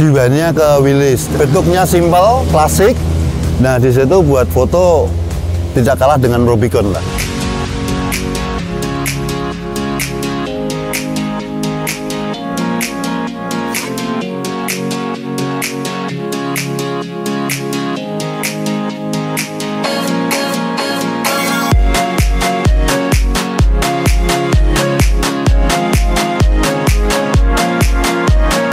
Dibannya ke Willys. Bentuknya simpel, klasik. Nah di situ buat foto tidak kalah dengan Rubicon lah.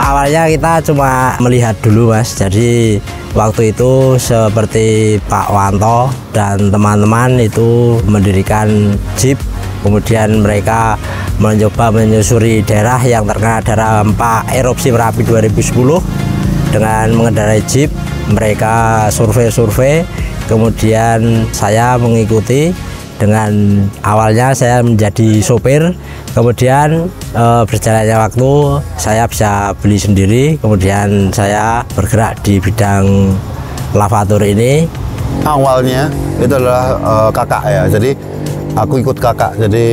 Awalnya kita cuma melihat dulu Mas, jadi waktu itu seperti Pak Wanto dan teman-teman itu mendirikan jeep, kemudian mereka mencoba menyusuri daerah yang terkena dampak erupsi Merapi 2010 dengan mengendarai jeep. Mereka survei-survei, kemudian saya mengikuti. Dengan awalnya saya menjadi sopir, kemudian berjalannya waktu saya bisa beli sendiri, kemudian saya bergerak di bidang lavatur ini. Awalnya itu adalah kakak ya, jadi aku ikut kakak, jadi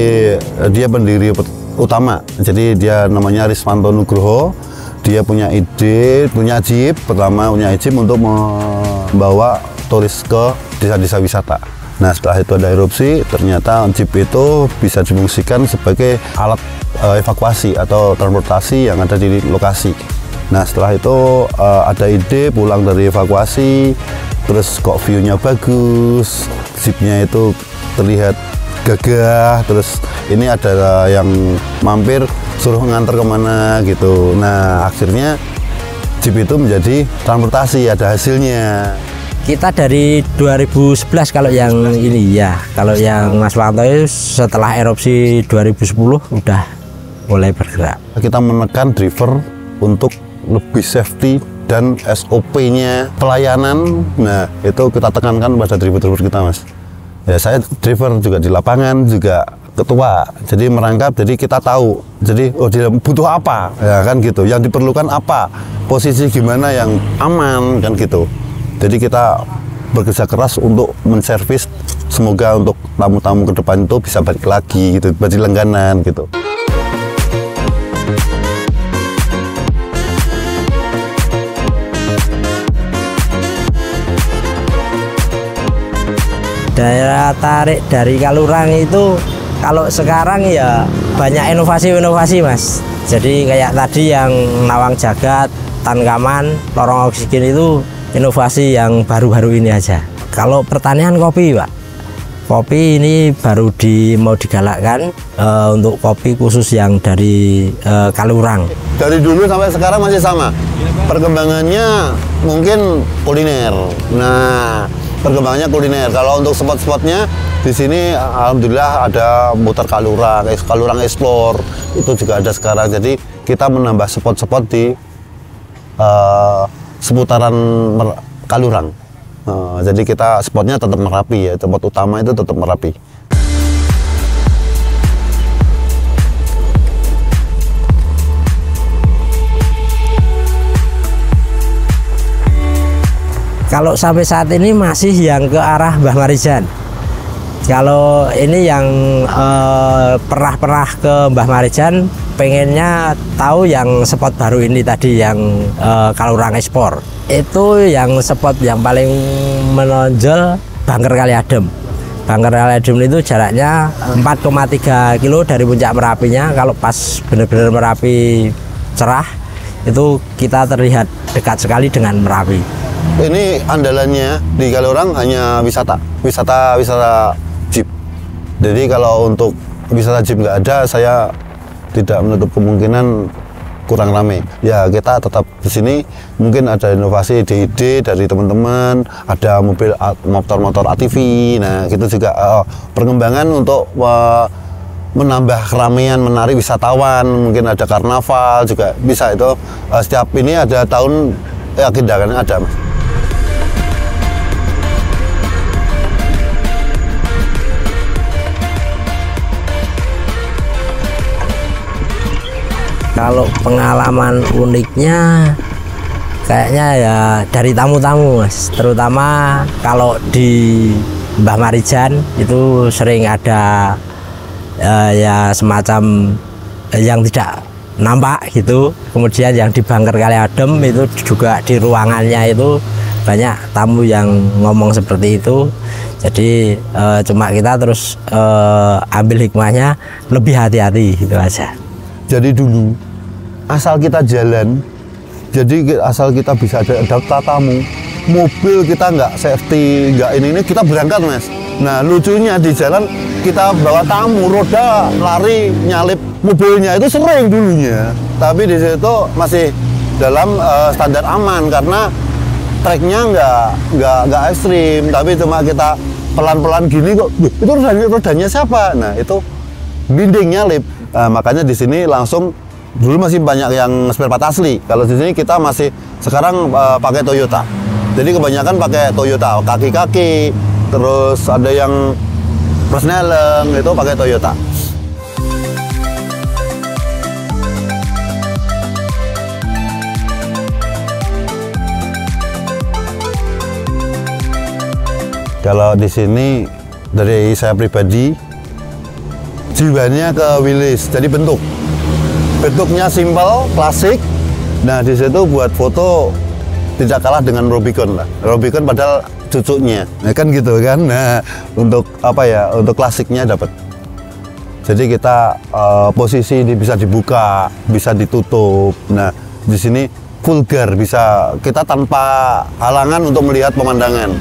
dia pendiri utama, jadi dia namanya Rismanto Nugroho. Dia punya ide, punya jeep, pertama punya jeep untuk membawa turis ke desa-desa wisata. Nah setelah itu ada erupsi, ternyata jeep itu bisa difungsikan sebagai alat evakuasi atau transportasi yang ada di lokasi. Nah setelah itu ada ide pulang dari evakuasi, terus kok view-nya bagus, jeepnya itu terlihat gagah, terus ini ada yang mampir suruh nganter kemana gitu. Nah akhirnya jeep itu menjadi transportasi, ada hasilnya. Kita dari 2011 kalau yang ini ya, kalau yang Mas Wanto setelah erupsi 2010 udah mulai bergerak. Kita menekan driver untuk lebih safety dan SOP-nya pelayanan. Nah itu kita tekankan pada driver-driver kita Mas. Ya saya driver juga di lapangan, juga ketua, jadi merangkap, jadi kita tahu, jadi oh dia butuh apa, ya kan gitu, yang diperlukan apa, posisi gimana yang aman kan gitu. Jadi kita bekerja keras untuk menservis, semoga untuk tamu-tamu ke depan itu bisa balik lagi gitu, jadi langganan gitu. Daya tarik dari Kalurang itu kalau sekarang ya banyak inovasi-inovasi Mas. Jadi kayak tadi yang Nawang Jagat, Tankaman, lorong oksigen itu inovasi yang baru-baru ini aja. Kalau pertanian kopi Pak, kopi ini baru mau digalakkan untuk kopi khusus yang dari Kalurang. Dari dulu sampai sekarang masih sama. Perkembangannya mungkin kuliner. Nah, perkembangannya kuliner. Kalau untuk spot-spotnya di sini alhamdulillah ada muter Kalurang, Kalurang Explore itu juga ada sekarang. Jadi kita menambah spot-spot di seputaran Kalurang. Jadi kita spotnya tetap Merapi ya, tempat utama itu tetap Merapi. Kalau sampai saat ini masih yang ke arah Mbah Marijan. Kalau ini yang pernah ke Mbah Marijan, pengennya tahu yang spot baru ini tadi yang Kalurang Ekspor. Itu yang spot yang paling menonjol Bangker Kali Adem. Bangker Kali Adem itu jaraknya 4,3 kilo dari puncak Merapinya. Kalau pas benar-benar Merapi cerah, itu kita terlihat dekat sekali dengan Merapi. Ini andalannya di Kalurang hanya wisata jeep. Jadi kalau untuk wisata jeep nggak ada, saya tidak menutup kemungkinan kurang ramai. Ya kita tetap di sini, mungkin ada inovasi ide-ide dari teman-teman, ada motor-motor ATV. Nah gitu juga perkembangan untuk menambah keramaian, menarik wisatawan. Mungkin ada karnaval juga bisa itu. Setiap ini ada tahun agendakan ada Mas. Kalau pengalaman uniknya kayaknya ya dari tamu-tamu Mas, terutama kalau di Mbah Marijan itu sering ada ya semacam yang tidak nampak gitu. Kemudian yang di Bangker Kaliadem itu juga di ruangannya itu banyak tamu yang ngomong seperti itu. Jadi cuma kita terus ambil hikmahnya, lebih hati-hati gitu aja. Jadi dulu asal kita jalan, jadi asal kita bisa daftar tamu, mobil kita nggak safety, nggak ini kita berangkat Mas. Nah lucunya di jalan kita bawa tamu, roda lari nyalip mobilnya itu sering dulunya. Tapi di situ masih dalam standar aman karena treknya nggak ekstrim, tapi cuma kita pelan-pelan gini kok. Itu rodanya siapa? Nah itu binding nyalip. Makanya di sini langsung dulu masih banyak yang spare part asli. Kalau di sini kita masih sekarang pakai Toyota. Jadi kebanyakan pakai Toyota, kaki-kaki, terus ada yang persneleng itu pakai Toyota. Kalau di sini dari saya pribadi jiwanya ke Willys, jadi bentuknya simpel, klasik. Nah di situ buat foto tidak kalah dengan Rubicon lah. Rubicon padahal cucunya, nah, kan gitu kan. Nah untuk apa ya? Untuk klasiknya dapat. Jadi kita posisi ini bisa dibuka, bisa ditutup. Nah di sini vulgar, bisa kita tanpa halangan untuk melihat pemandangan.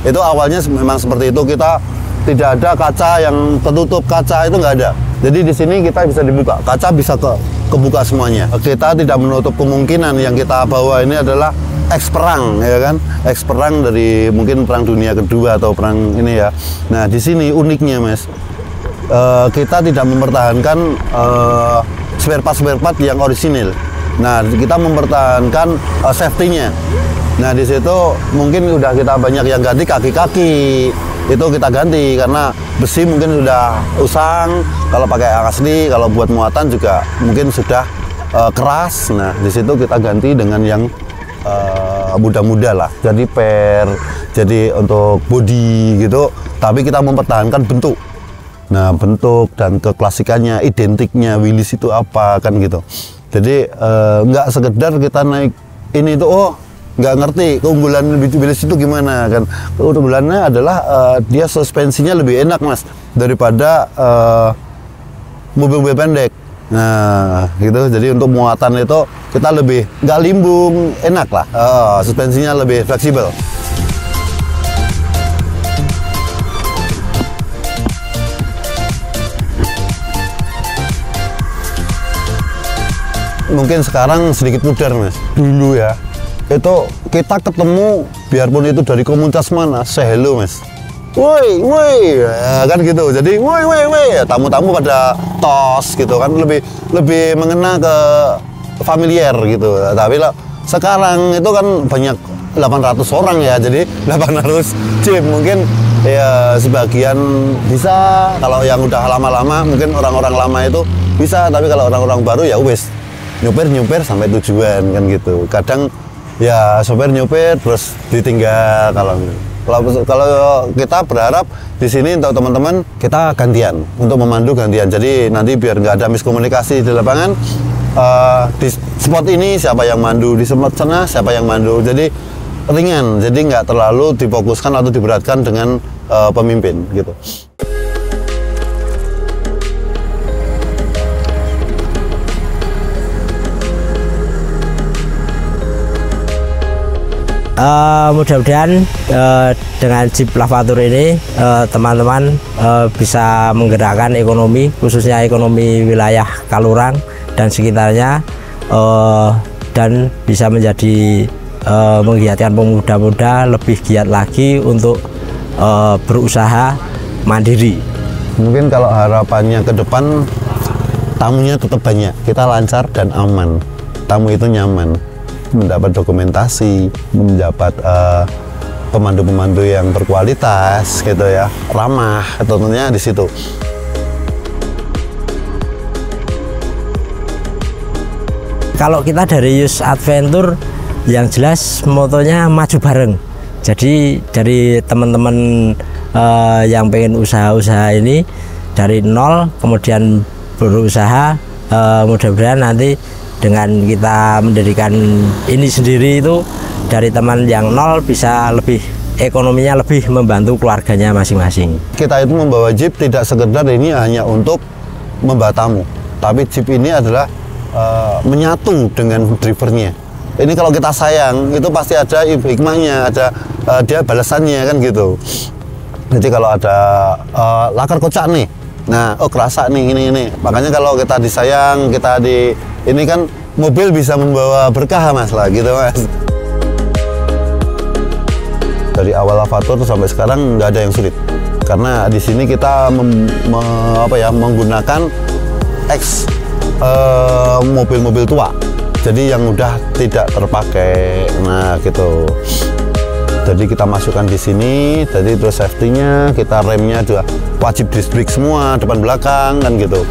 Itu awalnya memang seperti itu, kita tidak ada kaca yang tertutup, kaca itu nggak ada. Jadi di sini kita bisa dibuka, kaca bisa kebuka semuanya. Kita tidak menutup kemungkinan yang kita bawa ini adalah eks perang, ya kan? Eks perang dari mungkin Perang Dunia Kedua atau perang ini ya. Nah di sini uniknya Mas, kita tidak mempertahankan spare part yang orisinil. Nah kita mempertahankan safety-nya. Nah di situ mungkin udah kita banyak yang ganti kaki-kaki, itu kita ganti karena besi mungkin sudah usang. Kalau pakai asli, kalau buat muatan juga mungkin sudah keras. Nah di situ kita ganti dengan yang muda-muda lah. Jadi per, jadi untuk body gitu. Tapi kita mempertahankan bentuk. Nah bentuk dan keklasikannya, identiknya Willys itu apa kan gitu. Jadi nggak sekedar kita naik ini itu nggak ngerti keunggulan Willys itu gimana kan. Keunggulannya adalah dia suspensinya lebih enak Mas daripada mobil-mobil pendek. Nah gitu, jadi untuk muatan itu kita lebih nggak limbung, enak lah, suspensinya lebih fleksibel. Mungkin sekarang sedikit pudar Mas, dulu ya itu kita ketemu biarpun itu dari komunitas mana, say hello Mas, woi ya, kan gitu. Jadi woi tamu-tamu pada tos gitu kan, lebih mengena ke familiar gitu. Tapi lah sekarang itu kan banyak 800 orang ya, jadi 800 jeep mungkin ya sebagian bisa. Kalau yang udah lama-lama mungkin orang-orang lama itu bisa, tapi kalau orang-orang baru ya wes nyupir sampai tujuan kan gitu. Kadang ya sopir nyupir terus ditinggal. Kalau kita berharap di sini untuk teman-teman kita gantian, untuk memandu gantian. Jadi nanti biar nggak ada miskomunikasi di lapangan, di spot ini siapa yang mandu, di spot sana siapa yang mandu. Jadi ringan, jadi nggak terlalu difokuskan atau diberatkan dengan pemimpin gitu. Mudah-mudahan dengan Jeep Lavatur ini teman-teman bisa menggerakkan ekonomi, khususnya ekonomi wilayah Kalurang dan sekitarnya, dan bisa menjadi menggiatkan pemuda-muda lebih giat lagi untuk berusaha mandiri. Mungkin kalau harapannya ke depan, tamunya tetap banyak, kita lancar dan aman, tamu itu nyaman, mendapat dokumentasi, mendapat pemandu-pemandu yang berkualitas gitu ya, ramah, tentunya di situ. Kalau kita dari Youth Adventure yang jelas motonya maju bareng. Jadi dari teman-teman yang pengen usaha-usaha ini dari nol kemudian berusaha mudah-mudahan nanti dengan kita mendirikan ini sendiri itu dari teman yang nol bisa lebih ekonominya lebih membantu keluarganya masing-masing. Kita itu membawa Jeep tidak sekedar ini hanya untuk membawa tamu, tapi Jeep ini adalah menyatu dengan drivernya. Ini kalau kita sayang itu pasti ada hikmahnya, ada dia balasannya kan gitu. Jadi kalau ada lakar kocak nih, nah kerasa nih ini. Makanya kalau kita disayang, kita ini kan mobil bisa membawa berkah Mas lah gitu Mas. Dari awal Avator sampai sekarang nggak ada yang sulit, karena di sini kita menggunakan mobil-mobil tua, jadi yang udah tidak terpakai, nah gitu. Jadi kita masukkan di sini, jadi terus safety-nya, kita remnya juga wajib disc brake semua depan belakang kan gitu.